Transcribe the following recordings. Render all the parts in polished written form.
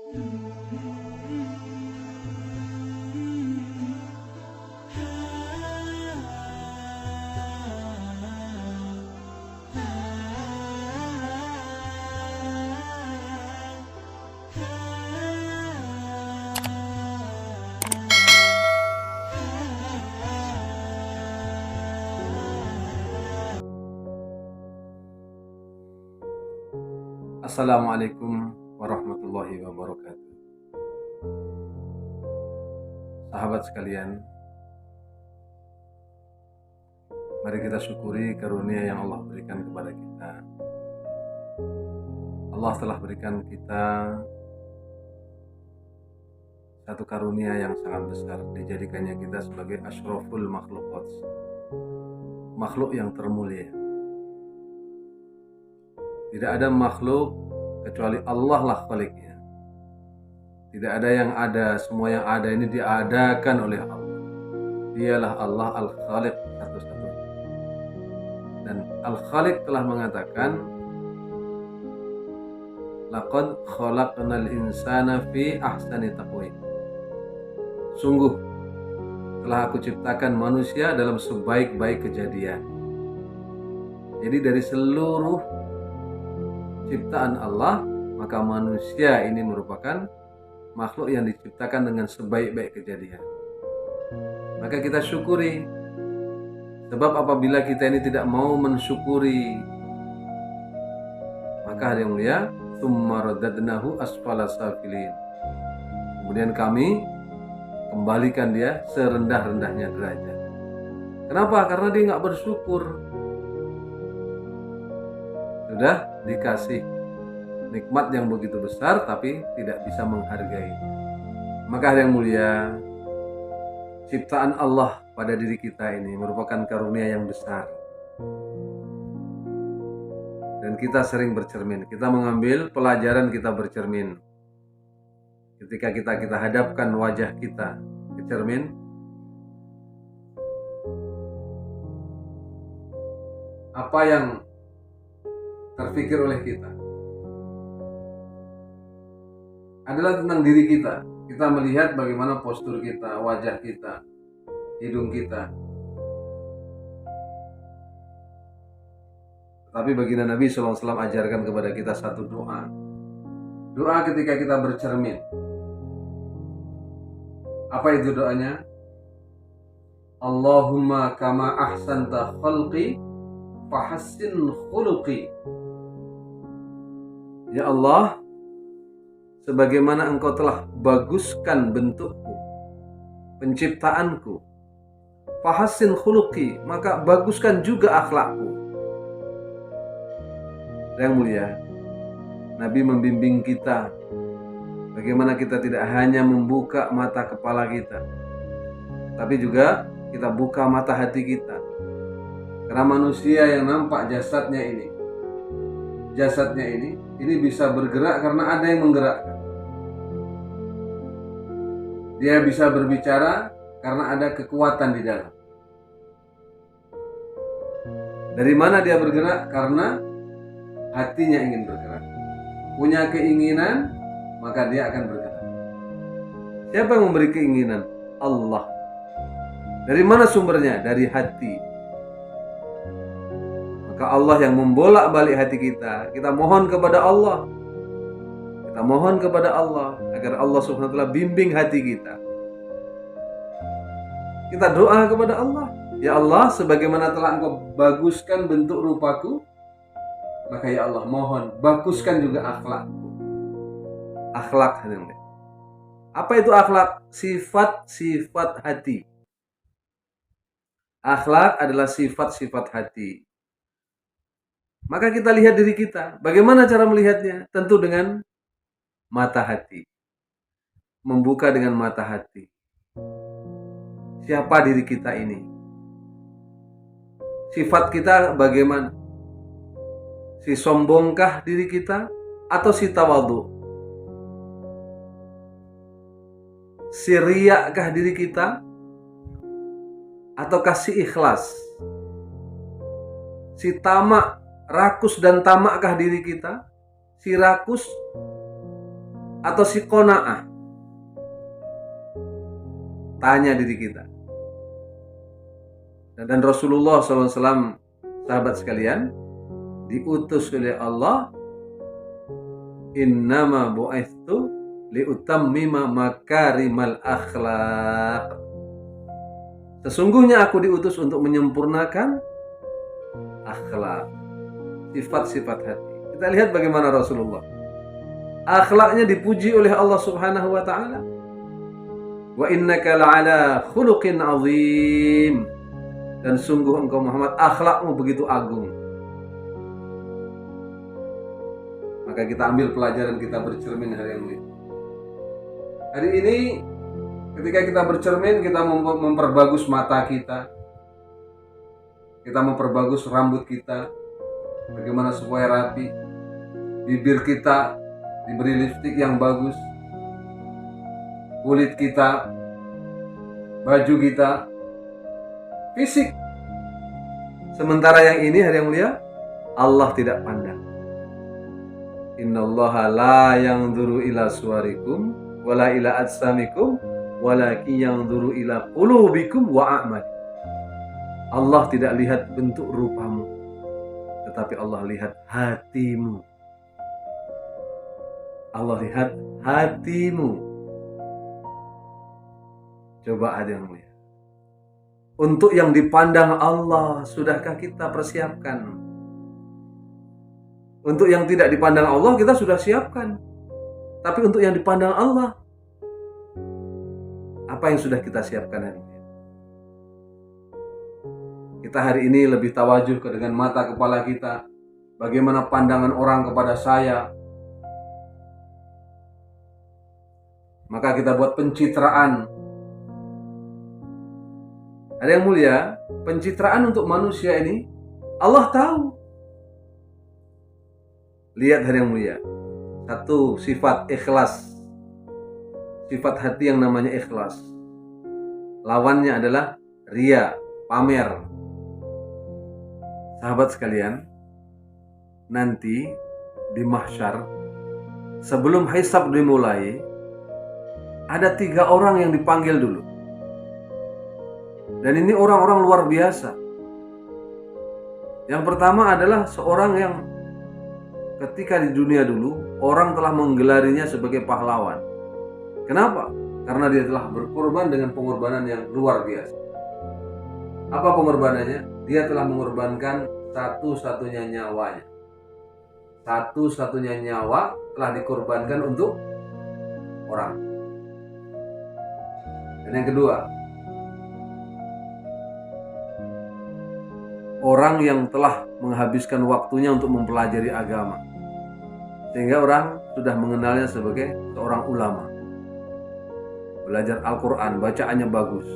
Assalamualaikum warahmatullahi wabarakatuh. Sahabat sekalian, mari kita syukuri karunia yang Allah berikan kepada kita. Allah telah berikan kita satu karunia yang sangat besar, dijadikannya kita sebagai asyraful makhluqat, makhluk yang termulia. Tidak ada makhluk kecuali Allah lah khaliknya. Tidak ada yang ada, semua yang ada ini diadakan oleh Allah. Dialah Allah Al-Khaliq satu-satunya. Dan Al-Khaliq telah mengatakan, laqad khalaqnal insana fi ahsani taqwim. Sungguh telah aku ciptakan manusia dalam sebaik-baik kejadian. Jadi dari seluruh ciptaan Allah, maka manusia ini merupakan makhluk yang diciptakan dengan sebaik-baik kejadian. Maka kita syukuri. Sebab apabila kita ini tidak mau mensyukuri, maka hari yang mulia, tsumma radadnahu asfala safilin. Kemudian kami kembalikan dia serendah-rendahnya derajat. Kenapa? Karena dia nggak bersyukur. Sudah dikasih nikmat yang begitu besar tapi tidak bisa menghargai. Maka yang mulia, ciptaan Allah pada diri kita ini merupakan karunia yang besar. Dan kita sering bercermin, kita mengambil pelajaran, kita bercermin. Ketika kita hadapkan wajah kita ke cermin, apa yang terpikir oleh kita adalah tentang diri kita. Kita melihat bagaimana postur kita, wajah kita, hidung kita. Tapi baginda Nabi SAW ajarkan kepada kita satu doa. Doa ketika kita bercermin. Apa itu doanya? Allahumma kama ahsanta khalqi fahassin khuluqi. Ya Allah, sebagaimana Engkau telah baguskan bentukku, penciptaanku, fahassin khuluqi, maka baguskan juga akhlakku. Yang mulia, Nabi membimbing kita bagaimana kita tidak hanya membuka mata kepala kita, tapi juga kita buka mata hati kita. Karena manusia yang nampak jasadnya ini bisa bergerak karena ada yang menggerakkan. Dia bisa berbicara karena ada kekuatan di dalam. Dari mana dia bergerak? Karena hatinya ingin bergerak. Punya keinginan, maka dia akan bergerak. Siapa yang memberi keinginan? Allah. Dari mana sumbernya? Dari hati. Maka Allah yang membolak-balik hati kita. Kita mohon kepada Allah. Kita mohon kepada Allah agar Allah Subhanahu wa taala bimbing hati kita. Kita doa kepada Allah. Ya Allah, sebagaimana telah Engkau baguskan bentuk rupaku, maka ya Allah mohon baguskan juga akhlakku. Akhlak. Apa itu akhlak? Sifat-sifat hati. Akhlak adalah sifat-sifat hati. Maka kita lihat diri kita. Bagaimana cara melihatnya? Tentu dengan mata hati. Membuka dengan mata hati. Siapa diri kita ini? Sifat kita bagaimana? Si sombongkah diri kita? Atau si tawadhu? Si riyakkah diri kita? Ataukah si ikhlas? Si tamak, rakus dan tamakkah diri kita? Si rakus atau si qanaah? Tanya diri kita. Dan Rasulullah SAW, sahabat sekalian, diutus oleh Allah, innama bu'itsu liutammima makarimal akhlaq. Sesungguhnya aku diutus untuk menyempurnakan akhlak, sifat-sifat hati. Kita lihat bagaimana Rasulullah. Akhlaknya dipuji oleh Allah Subhanahu wa taala. Wa innaka la'ala khuluqin azim. Dan sungguh engkau Muhammad, akhlakmu begitu agung. Maka kita ambil pelajaran, kita bercermin hari ini. Hari ini ketika kita bercermin, kita memperbagus mata kita. Kita memperbagus rambut kita. Bagaimana supaya rapi. Bibir kita diberi lipstik yang bagus. Kulit kita, baju kita, fisik. Sementara yang ini hari yang mulia, Allah tidak pandang. Innallaha la yanzuru ila suwarikum wala ila ajsamikum walakin yanzuru ila qulubikum wa a'malikum. Allah tidak lihat bentuk rupamu, tetapi Allah lihat hatimu. Allah lihat hatimu. Coba ada yang mulia. Untuk yang dipandang Allah, sudahkah kita persiapkan? Untuk yang tidak dipandang Allah, kita sudah siapkan. Tapi untuk yang dipandang Allah, apa yang sudah kita siapkan hari ini? Kita hari ini lebih tawajuh dengan mata kepala kita. Bagaimana pandangan orang kepada saya? Maka kita buat pencitraan. Ada yang mulia, pencitraan untuk manusia ini Allah tahu. Lihat hari yang mulia. Satu, sifat ikhlas. Sifat hati yang namanya ikhlas. Lawannya adalah ria, pamer. Sahabat sekalian, nanti di mahsyar, sebelum hisab dimulai, ada 3 orang yang dipanggil dulu. Dan ini orang-orang luar biasa. Yang pertama adalah seorang yang ketika di dunia dulu, orang telah menggelarinya sebagai pahlawan. Kenapa? Karena dia telah berkorban dengan pengorbanan yang luar biasa. Apa pengorbanannya? Dia telah mengorbankan satu-satunya nyawanya. Satu-satunya nyawa telah dikorbankan untuk orang. Dan yang kedua, orang yang telah menghabiskan waktunya untuk mempelajari agama, sehingga orang sudah mengenalnya sebagai seorang ulama. Belajar Al-Quran, bacaannya bagus.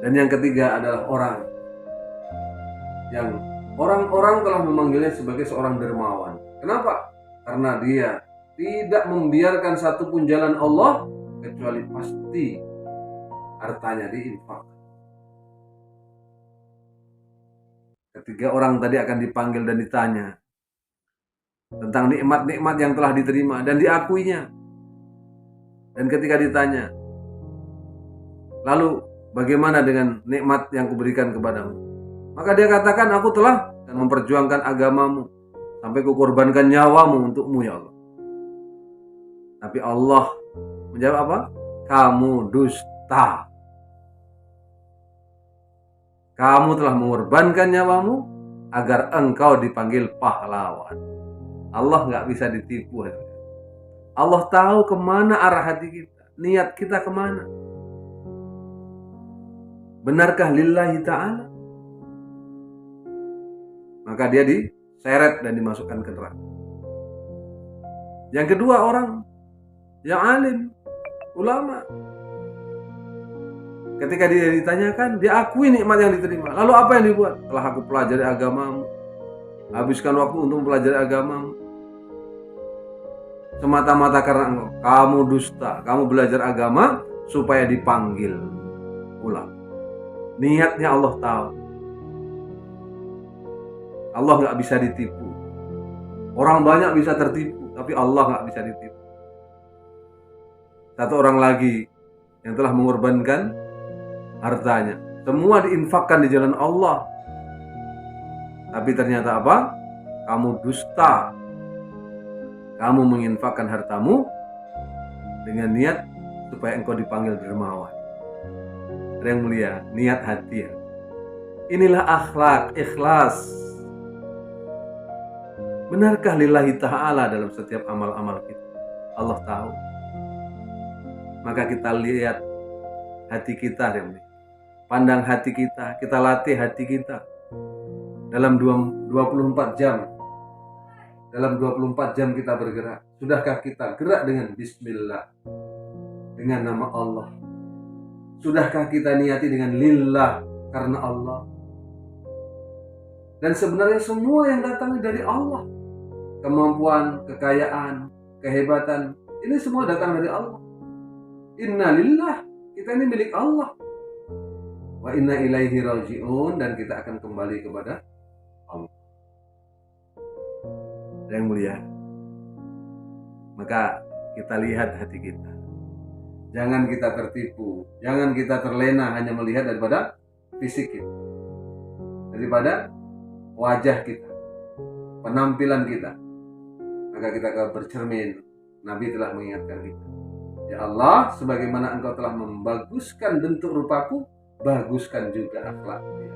Dan yang ketiga adalah orang yang orang-orang telah memanggilnya sebagai seorang dermawan. Kenapa? Karena dia tidak membiarkan satupun jalan Allah kecuali pasti hartanya diinfakkan. Ketiga orang tadi akan dipanggil dan ditanya tentang nikmat-nikmat yang telah diterima dan diakuinya. Dan ketika ditanya, lalu bagaimana dengan nikmat yang kuberikan kepadamu? Maka dia katakan, aku telah memperjuangkan agamamu sampai kukorbankan nyawamu untukmu ya Allah. Tapi Allah menjawab apa? Kamu dusta. Kamu telah mengorbankan nyawamu agar engkau dipanggil pahlawan. Allah nggak bisa ditipu. Allah tahu kemana arah hati kita, niat kita kemana. Benarkah lillahi ta'ala? Maka dia diseret dan dimasukkan ke neraka. Yang kedua orang yang alim, ulama. Ketika dia ditanyakan, dia akui nikmat yang diterima. Lalu apa yang dibuat? Telah aku pelajari agamamu, habiskan waktu untuk mempelajari agamamu. Semata-mata karena engkau, kamu dusta, kamu belajar agama supaya dipanggil ulama. Niatnya Allah tahu. Allah gak bisa ditipu. Orang banyak bisa tertipu, tapi Allah nggak bisa ditipu. Satu orang lagi yang telah mengorbankan hartanya, semua diinfakkan di jalan Allah, tapi ternyata apa? Kamu dusta. Kamu menginfakkan hartamu dengan niat supaya engkau dipanggil dermawan. Yang mulia, niat hati ya. Inilah akhlak, ikhlas. Benarkah lillahi ta'ala dalam setiap amal-amal kita? Allah tahu. Maka kita lihat hati kita, ya. Pandang hati kita latih hati kita. Dalam 24 jam. Dalam 24 jam kita bergerak. Sudahkah kita gerak dengan bismillah? Dengan nama Allah. Sudahkah kita niati dengan lillah, karena Allah? Dan sebenarnya semua yang datang dari Allah. Kemampuan, kekayaan, kehebatan, ini semua datang dari Allah. Inna lillah, kita ini milik Allah. Wa inna ilaihi raji'un, dan kita akan kembali kepada Allah. Yang mulia, maka kita lihat hati kita. Jangan kita tertipu, jangan kita terlena hanya melihat daripada fisik kita, daripada wajah kita, penampilan kita. Maka kita akan bercermin. Nabi telah mengingatkan kita, ya Allah, sebagaimana engkau telah membaguskan bentuk rupaku, baguskan juga akhlak dia.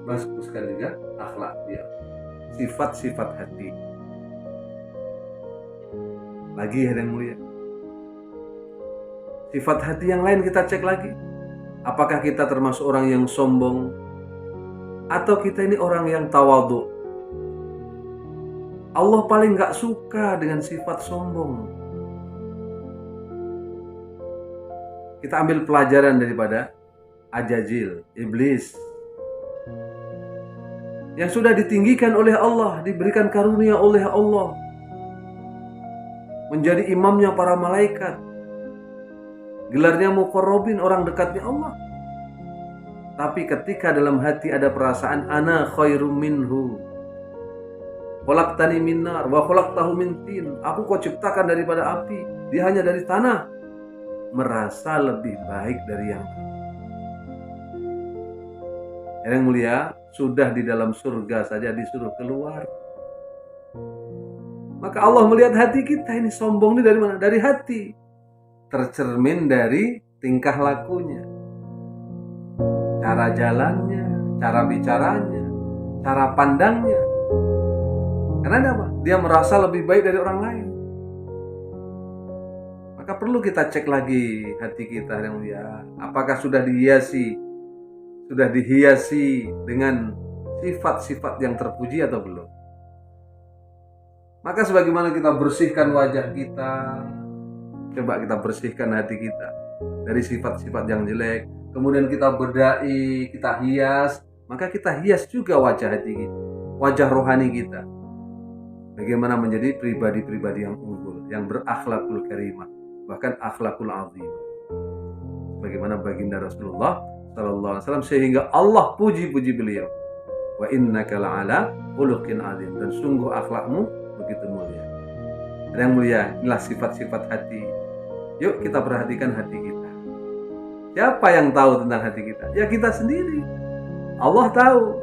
Baguskan juga akhlak dia. Sifat-sifat hati. Lagi yang mulia, sifat hati yang lain kita cek lagi. Apakah kita termasuk orang yang sombong, atau kita ini orang yang tawadhu? Allah paling gak suka dengan sifat sombong. Kita ambil pelajaran daripada Ajajil, iblis, yang sudah ditinggikan oleh Allah, diberikan karunia oleh Allah, menjadi imamnya para malaikat, gelarnya muqarrabin, orang dekatnya Allah. Tapi ketika dalam hati ada perasaan ana khairum minhu, khalaqtani min nar wa khalaqtahu min tin, aku kau ciptakan daripada api, dia hanya dari tanah, merasa lebih baik dari yang lain. Yang mulia, sudah di dalam surga saja disuruh keluar. Maka Allah melihat hati kita ini sombong ini dari mana? Dari hati. Tercermin dari tingkah lakunya, cara jalannya, cara bicaranya, cara pandangnya. Karena apa? Dia merasa lebih baik dari orang lain. Maka perlu kita cek lagi hati kita yang mulia. Apakah sudah dihiasi dengan sifat-sifat yang terpuji atau belum? Maka sebagaimana kita bersihkan wajah kita, coba kita bersihkan hati kita dari sifat-sifat yang jelek. Kemudian kita bedai, kita hias. Maka kita hias juga wajah hati kita, wajah rohani kita. Bagaimana menjadi pribadi-pribadi yang unggul, yang berakhlakul karimah, bahkan akhlakul azim. Bagaimana baginda Rasulullah sallallahu alaihi wasallam, sehingga Allah puji-puji beliau. Wa innaka la'ala khuluqin azim, dan sungguh akhlakmu begitu mulia. Yang mulia, inilah sifat-sifat hati. Yuk kita perhatikan hati kita. Siapa yang tahu tentang hati kita? Ya kita sendiri. Allah tahu.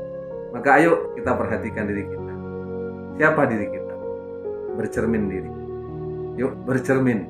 Maka ayo kita perhatikan diri kita. Siapa diri kita? Bercermin diri. Yuk bercermin.